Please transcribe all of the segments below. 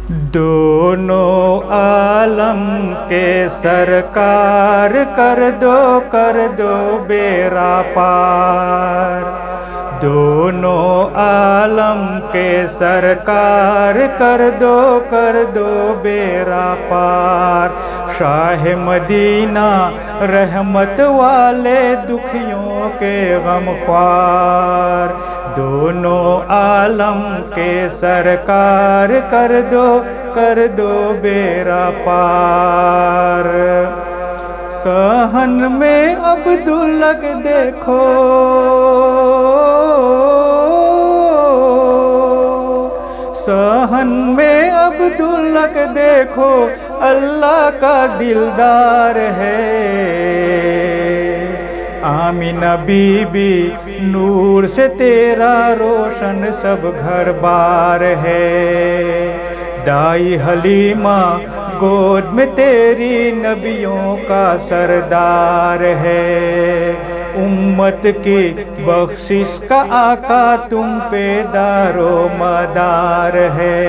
دونوں عالم کے سرکار کر دو بیڑا پار، دونوں عالم کے سرکار کر دو بیڑا پار، شاہ مدینہ رحمت والے دکھیوں کے غم خوار، دونوں عالم کے سرکار کر دو بیڑا پار۔ صحن میں عبداللہ کے دیکھو، صحن میں عبداللہ کے دیکھو، اللہ کا دلدار ہے، آمینہ بی بی نور سے تیرا روشن سب گھر بار ہے، دائی حلیمہ گود میں تیری نبیوں کا سردار ہے، امت کی بخشش کا آقا تم پہ دار و مدار ہے،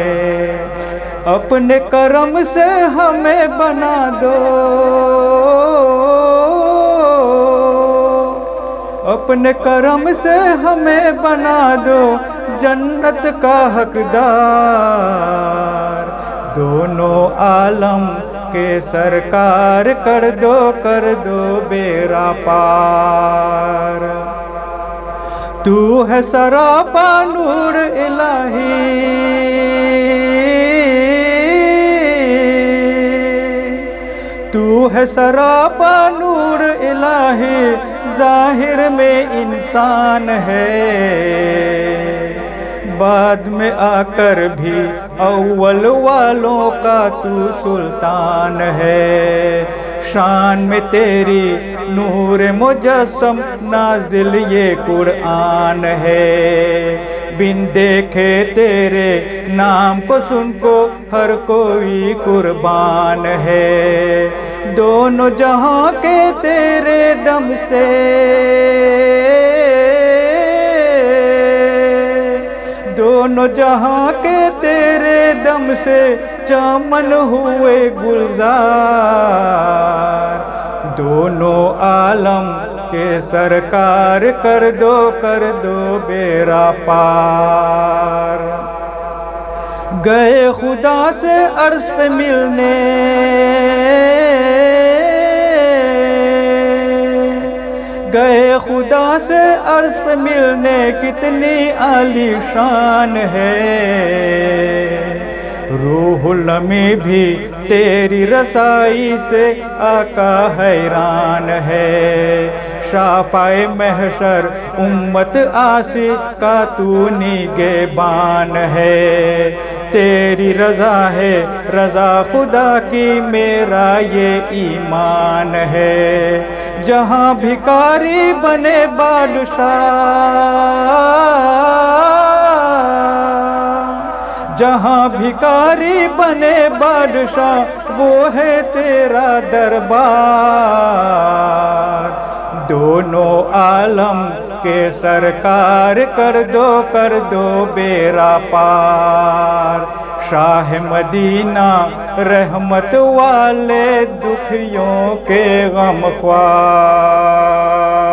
اپنے کرم سے ہمیں بنا دو، اپنے کرم سے ہمیں بنا دو جنت کا حقدار، دونوں عالم کے سرکار کر دو بیڑا پار، تو ہے سراپا نور الہی، تو ہے سراپا نور الہی، ظاہر میں انسان ہے، بعد میں آ کر بھی اول والوں کا تو سلطان ہے، شان میں تیری نور مجسم نازل یہ قرآن ہے، بن دیکھے تیرے نام کو سن کو ہر کوئی قربان ہے، دونوں جہاں کے تیرے دم سے، دونوں جہاں کے تیرے دم سے چمن ہوئے گلزار، دونوں عالم کے سرکار کر دو بیڑا پار، گئے خدا سے عرش پہ ملنے، گئے خدا سے عرش پہ ملنے، کتنی عالی شان ہے، روح الامیں بھی تیری رسائی سے آقا حیران ہے، شافع محشر امت آسی کا تو نگہبان ہے، تیری رضا ہے رضا خدا کی میرا یہ ایمان ہے، جہاں بھکاری بنے بادشاہ، جہاں بھکاری بنے بادشاہ وہ ہے تیرا دربار، دونوں عالم کے سرکار کر دو بیڑا پار، شاہ مدینہ رحمت والے دکھیوں کے غم خوار۔